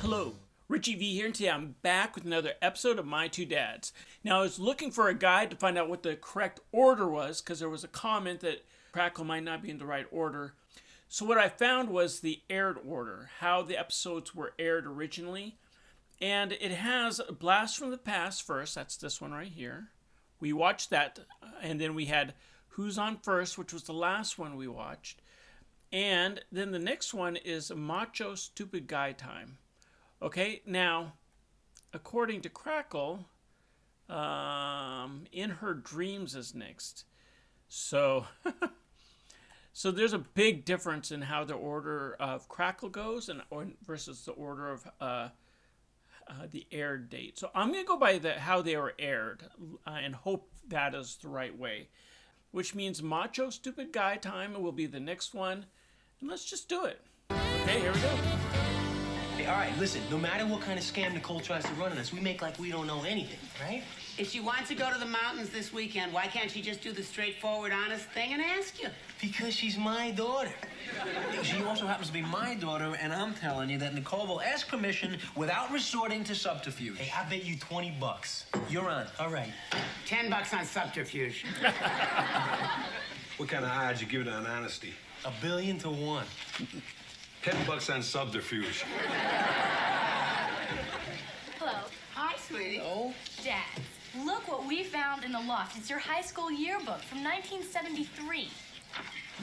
Hello, RichieV here, and today I'm back with another episode of My Two Dads. Now, I was looking for a guide to find out what the correct order was, because there was a comment that Crackle might not be in the right order. So what I found was the aired order, how the episodes were aired originally. And it has Blast from the Past first, that's this one right here. We watched that, and then we had Who's on First, which was the last one we watched. And then the next one is Macho Stupid Guy Time. Okay, now, according to Crackle, In Her Dreams is next. So, so there's a big difference in how the order of Crackle goes versus the order of the aired date. So I'm going to go by how they were aired and hope that is the right way. Which means Macho Stupid Guy Time will be the next one. And let's just do it. Okay, here we go. Hey, all right, listen, no matter what kind of scam Nicole tries to run on us, we make like we don't know anything, right? If she wants to go to the mountains this weekend, why can't she just do the straightforward, honest thing and ask you? Because she's my daughter. She also happens to be my daughter, and I'm telling you that Nicole will ask permission without resorting to subterfuge. Hey, I bet you $20. You're on. All right. $10 on subterfuge. What kind of odds you giving on honesty? 1,000,000,000 to 1. $10 on subterfuge. Hello. Hi, sweetie. Oh? Dad, look what we found in the loft. It's your high school yearbook from 1973.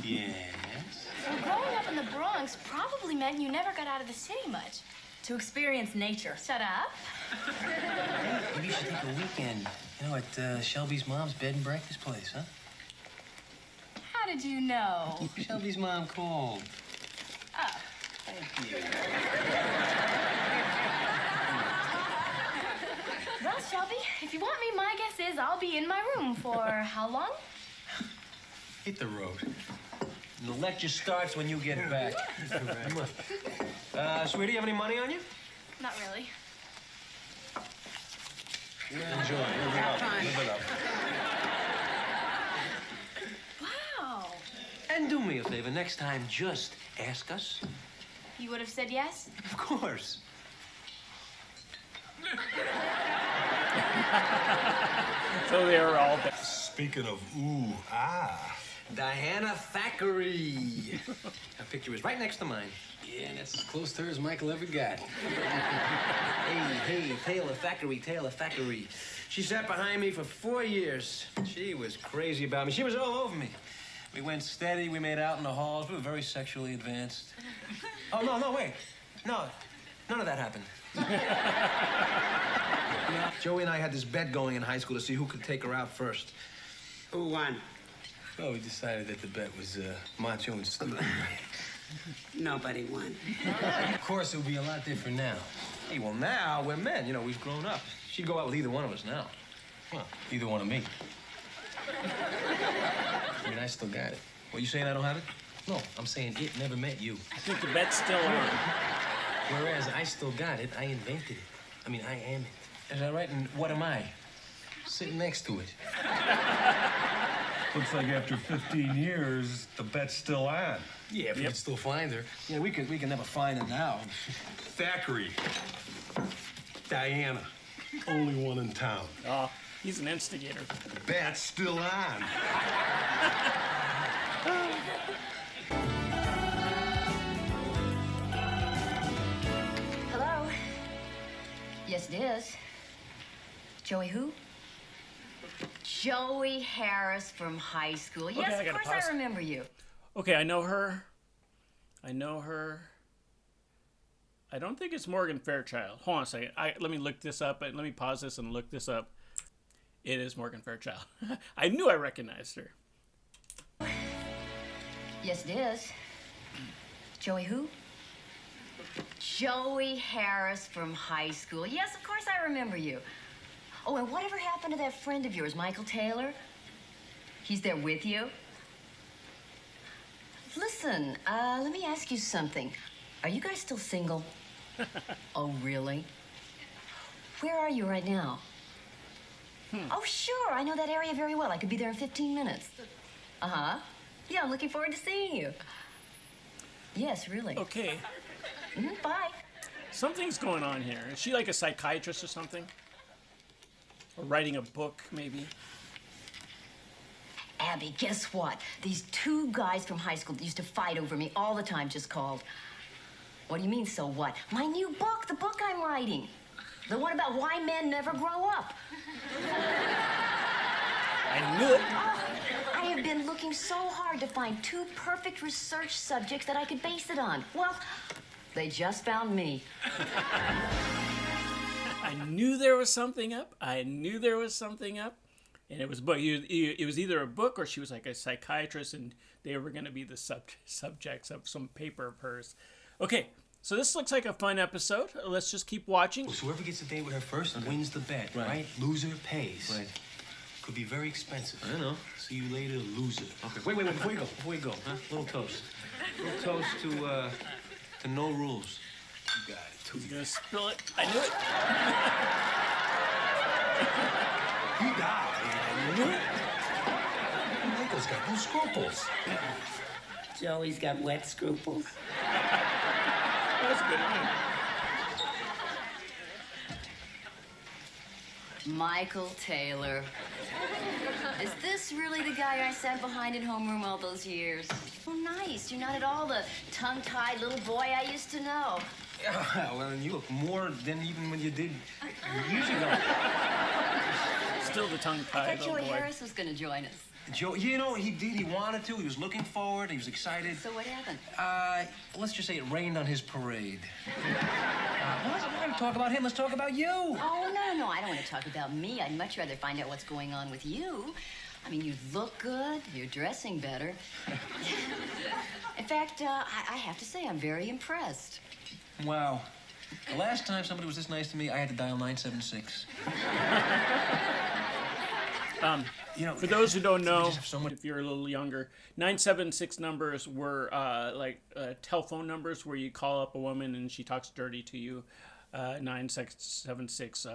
Yes? So growing up in the Bronx probably meant you never got out of the city much. To experience nature. Shut up. Maybe you should take a weekend, at Shelby's mom's bed and breakfast place, huh? How did you know? Shelby's mom called. Oh. Thank you. Well, Shelby, if you want me, my guess is I'll be in my room for how long? Hit the road. And the lecture starts when you get back. Come on. Sweetie, you have any money on you? Not really. Enjoy. Live it up. Live it up. Wow. And do me a favor. Next time, just ask us. You would have said yes? Of course. So they were all there. Speaking of ooh, ah. Diana Thackeray. Her picture is right next to mine. Yeah, and that's as close to her as Michael ever got. Hey, Taylor Thackeray. She sat behind me for 4 years. She was crazy about me. She was all over me. We went steady. We made out in the halls. We were very sexually advanced. Oh, no, wait. No, none of that happened. Joey and I had this bet going in high school to see who could take her out first. Who won? Well, we decided that the bet was Macho and Stu. Nobody won. Of course, it would be a lot different now. Hey, well, now we're men. We've grown up. She'd go out with either one of us now. Well, either one of me. I mean, I still got it. What, you saying I don't have it? No, I'm saying it never met you. I think the bet's still on. Whereas I still got it, I invented it. I mean, I am it. Is that right? And what am I? Sitting next to it. Looks like after 15 years, the bet's still on. Yeah, if we could still find her. Yeah, we can never find her now. Thackeray. Diana. Only one in town. Oh, he's an instigator. The bet's still on. Hello? Yes, it is. Joey who? Joey Harris from high school. Okay, Yes, I of gotta course pause. I remember you. Okay, I know her. I don't think it's Morgan Fairchild. Hold on a second. Let me look this up. Let me pause this and look this up. It is Morgan Fairchild. I knew I recognized her. Yes, it is. Joey who? Joey Harris from high school. Yes, of course I remember you. Oh, and whatever happened to that friend of yours, Michael Taylor? He's there with you? Listen, let me ask you something. Are you guys still single? Oh, really? Where are you right now? Oh, sure. I know that area very well. I could be there in 15 minutes. Uh-huh. Yeah, I'm looking forward to seeing you. Yes, really. Okay. Bye. Something's going on here. Is she like a psychiatrist or something? Or writing a book, maybe? Abby, guess what? These two guys from high school that used to fight over me all the time just called. What do you mean, so what? My new book, the book I'm writing. The one about why men never grow up. I knew it. I have been looking so hard to find two perfect research subjects that I could base it on. Well, they just found me. I knew there was something up. I knew there was something up. And it was it was either a book or she was like a psychiatrist and they were going to be the subjects of some paper of hers. Okay, so this looks like a fun episode. Let's just keep watching. So whoever gets a date with her first wins the bet, right? Loser pays. Right. Could be very expensive. I know. See you later, loser. Okay, wait, before you go, huh? Little toast. Little toast to no rules. You got it. He's going to spill it. I knew it. He died. I knew it. Michael's got no scruples. Joey's got wet scruples. That's a good one. Michael Taylor. Is this really the guy I sat behind in homeroom all those years? Oh, nice. You're not at all the tongue-tied little boy I used to know. Yeah, well, and you look more than even when you did years ago. Still the I tongue-tied thought little Joey boy. Harris was going to join us. Joe, you know, he did. He wanted to. He was looking forward. He was excited. So what happened? Let's just say it rained on his parade. Let's not talk about him. Let's talk about you. Oh, no. I don't want to talk about me. I'd much rather find out what's going on with you. I mean, you look good. You're dressing better. In fact, I have to say I'm very impressed. Wow. The last time somebody was this nice to me, I had to dial 976. You know, For those who don't know, just have so much- if you're a little younger, 976 numbers were telephone numbers where you call up a woman and she talks dirty to you. 976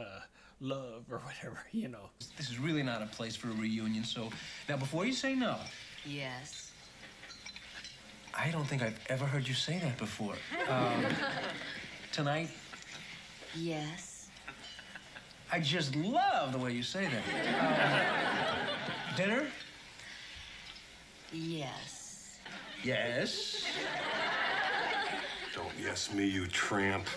love or whatever, you know. This is really not a place for a reunion, so... Now, before you say no, Yes. I don't think I've ever heard you say that before. Tonight, Yes. I just love the way you say that. Dinner? Yes. Yes. Don't yes me, you tramp.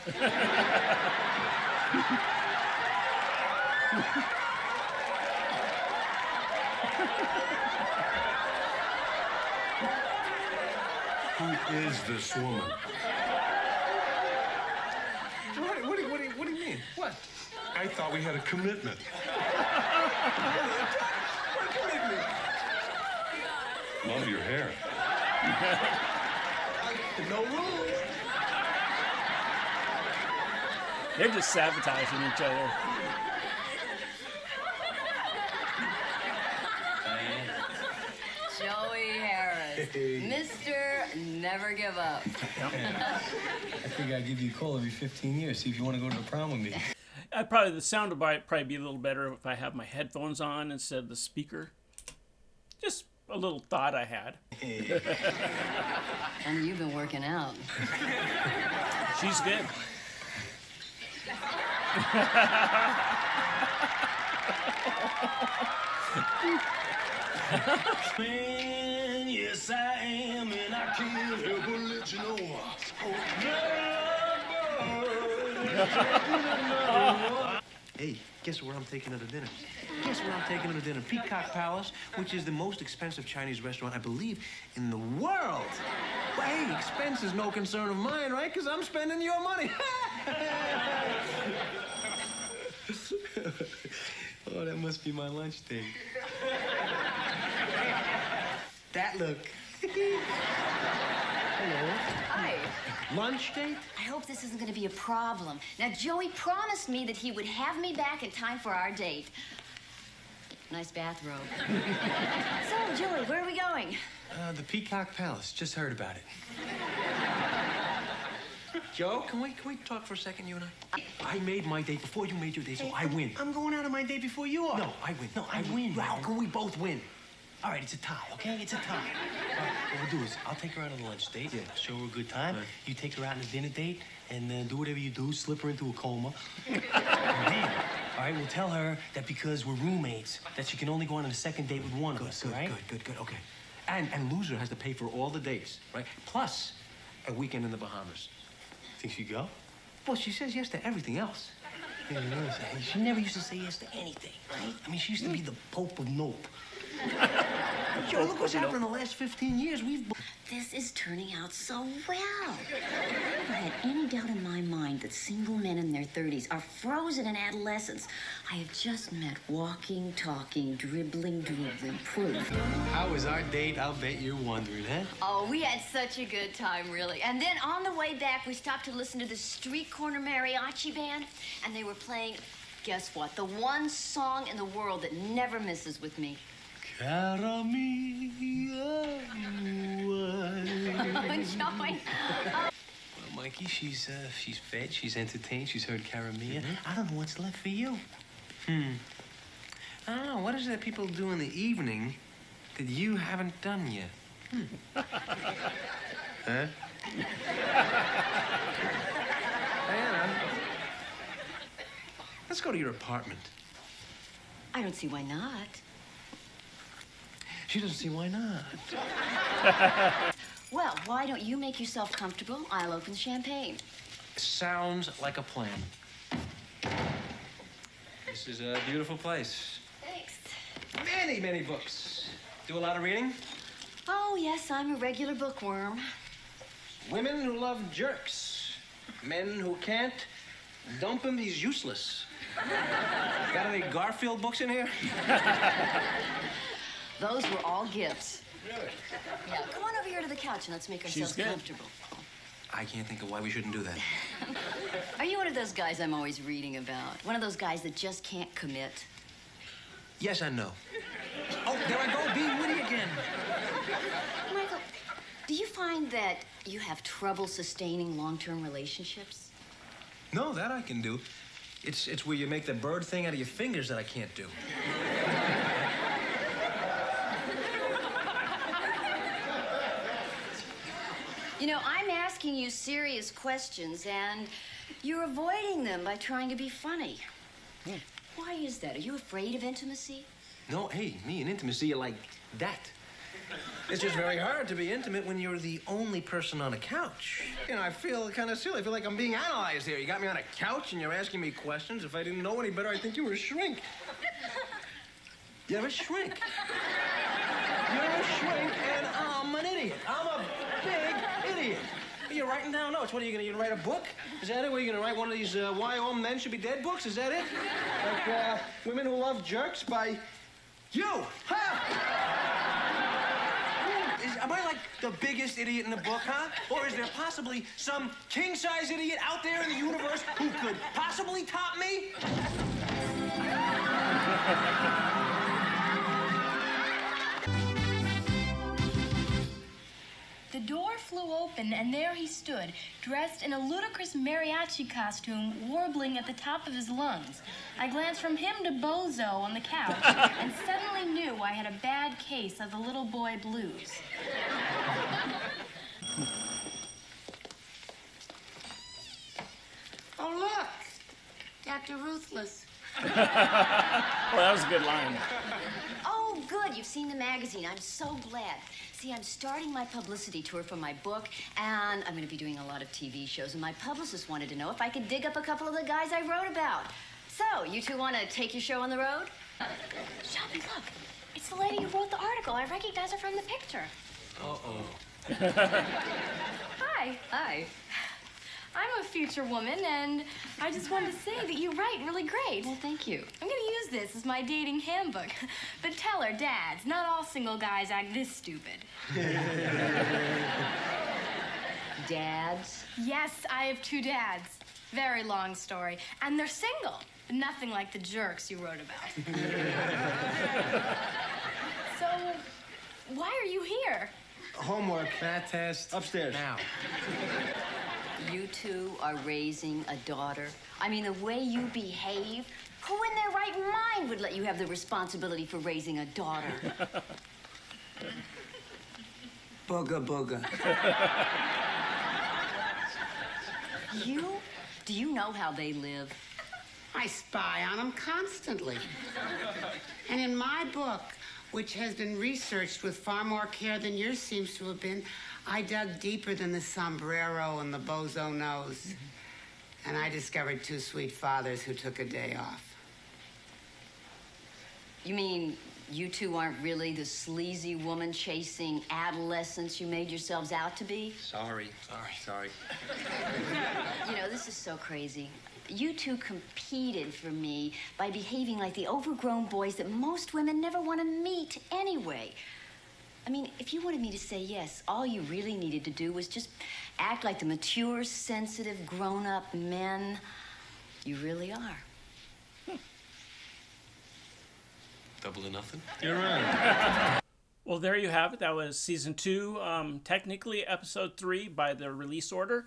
Who is this woman? What do you mean? What? I thought we had a commitment. Love your hair. No rules. They're just sabotaging each other. Joey Harris. Mr. Never Give Up. I think I'll give you a call every 15 years, see if you want to go to the prom with me. The sound would probably be a little better if I have my headphones on instead of the speaker. Just a little thought I had. And you've been working out. She's good. Man, yes I am, and I can't help but let you know. Hey, guess where I'm taking her to dinner? Guess where I'm taking her to dinner? Peacock Palace, which is the most expensive Chinese restaurant, I believe, in the world. Well, hey, expense is no concern of mine, right? Because I'm spending your money. Oh, that must be my lunch date. That look. Hello. Hi. Lunch date? I hope this isn't going to be a problem. Now, Joey promised me that he would have me back in time for our date. Nice bathrobe. So, Joey, where are we going? The Peacock Palace. Just heard about it. Joe, can we talk for a second, you and I? I made my date before you made your date, so I win. I'm going out on my date before you are. No, I win. No, I win. How can we both win? All right, it's a tie, okay? It's a tie. All right, what we'll do is I'll take her out on a lunch date, show her a good time. You take her out on a dinner date, and do whatever you do, slip her into a coma. And then, all right, we'll tell her that because we're roommates, that she can only go on a second date with one of us, right? Good, okay. And loser has to pay for all the dates, right? Plus a weekend in the Bahamas. Think she'd go? Well, she says yes to everything else. Yeah, she never used to say yes to anything, right? I mean, she used to be the Pope of Nope. Joe, look what's happened in the last 15 years. This is turning out so well. I never had any doubt in my mind that single men in their 30s are frozen in adolescence. I have just met walking, talking, dribbling proof. How was our date? I'll bet you're wondering, huh? Oh, we had such a good time, really. And then on the way back, we stopped to listen to the street corner mariachi band, and they were playing, guess what? The one song in the world that never misses with me. Cara mia, Joy. Well, Mikey, she's fed, she's entertained, she's heard Cara Mia. I don't know what's left for you. I don't know. What is it that people do in the evening that you haven't done yet? Huh? Diana, let's go to your apartment. I don't see why not. She doesn't see why not. Well, why don't you make yourself comfortable? I'll open champagne. Sounds like a plan. This is a beautiful place. Thanks. Many books. Do a lot of reading? Oh, yes, I'm a regular bookworm. Women who love jerks. Men who can't. Dump him, he's useless. Got any Garfield books in here? Those were all gifts. Really? Yeah, come on over here to the couch and let's make ourselves good. comfortable. I can't think of why we shouldn't do that. Are you one of those guys I'm always reading about? One of those guys that just can't commit? Yes and no. Oh, there I go, being witty again. Michael, do you find that you have trouble sustaining long-term relationships? No, that I can do. It's where you make the bird thing out of your fingers that I can't do. You know, I'm asking you serious questions, and you're avoiding them by trying to be funny. Why is that? Are you afraid of intimacy? No, hey, me and intimacy are like that. It's just very hard to be intimate when you're the only person on a couch. You know, I feel kind of silly. I feel like I'm being analyzed here. You got me on a couch and you're asking me questions. If I didn't know any better, I'd think you were a shrink. You're a shrink. You're a shrink and I'm an idiot. I'm a big idiot. You're writing down notes. What are you gonna write a book? Is that it? What are you gonna write one of these Why All Men Should Be Dead books? Is that it? Like Women Who Love Jerks by you. Ha! Am I like the biggest idiot in the book, huh? Or is there possibly some king-size idiot out there in the universe who could possibly top me? The door flew open, and there he stood, dressed in a ludicrous mariachi costume, warbling at the top of his lungs. I glanced from him to Bozo on the couch, and suddenly knew I had a bad case of the little boy blues. Oh, look. Dr. Ruthless. Well, that was a good line. Oh, good. You've seen the magazine. I'm so glad. See, I'm starting my publicity tour for my book, and I'm going to be doing a lot of TV shows, and my publicist wanted to know if I could dig up a couple of the guys I wrote about. So, you two want to take your show on the road? Shelby, look. It's the lady who wrote the article. I recognize her from the picture. Uh-oh. Hi. Hi. I'm a future woman, and I just wanted to say that you write really great. Well, thank you. I'm gonna use this as my dating handbook. But tell her, dads, not all single guys act this stupid. Dads? Yes, I have 2 dads. Very long story. And they're single. Nothing like the jerks you wrote about. So, why are you here? Homework. Math test. Upstairs. Now. You two are raising a daughter. I mean, the way you behave, who in their right mind would let you have the responsibility for raising a daughter? Booga booga. Do you know how they live? I spy on them constantly. And in my book, which has been researched with far more care than yours seems to have been, I dug deeper than the sombrero and the bozo nose. And I discovered two sweet fathers who took a day off. You mean you two aren't really the sleazy woman-chasing adolescents you made yourselves out to be? Sorry. You know, this is so crazy. You two competed for me by behaving like the overgrown boys that most women never want to meet anyway. I mean, if you wanted me to say yes, all you really needed to do was just act like the mature, sensitive, grown-up men you really are. Double or nothing? You're right. Well, there you have it. That was season 2, technically episode 3 by the release order.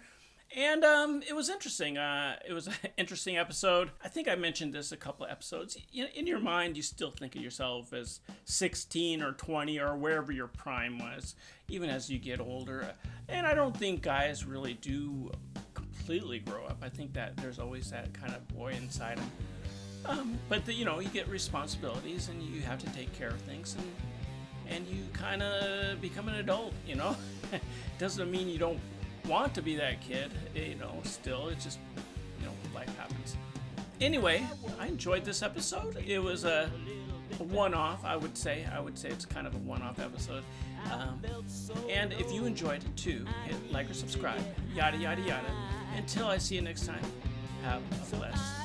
And it was interesting. It was an interesting episode. I think I mentioned this a couple of episodes. In your mind, you still think of yourself as 16 or 20 or wherever your prime was, even as you get older. And I don't think guys really do completely grow up. I think that there's always that kind of boy inside them. But you get responsibilities and you have to take care of things, and you kind of become an adult. Doesn't mean you don't want to be that kid. Still, it's just life happens. Anyway, I enjoyed this episode. It was a one-off. I would say it's kind of a one-off episode. And if you enjoyed it too, hit like or subscribe. Yada yada yada. Until I see you next time. Have a blessed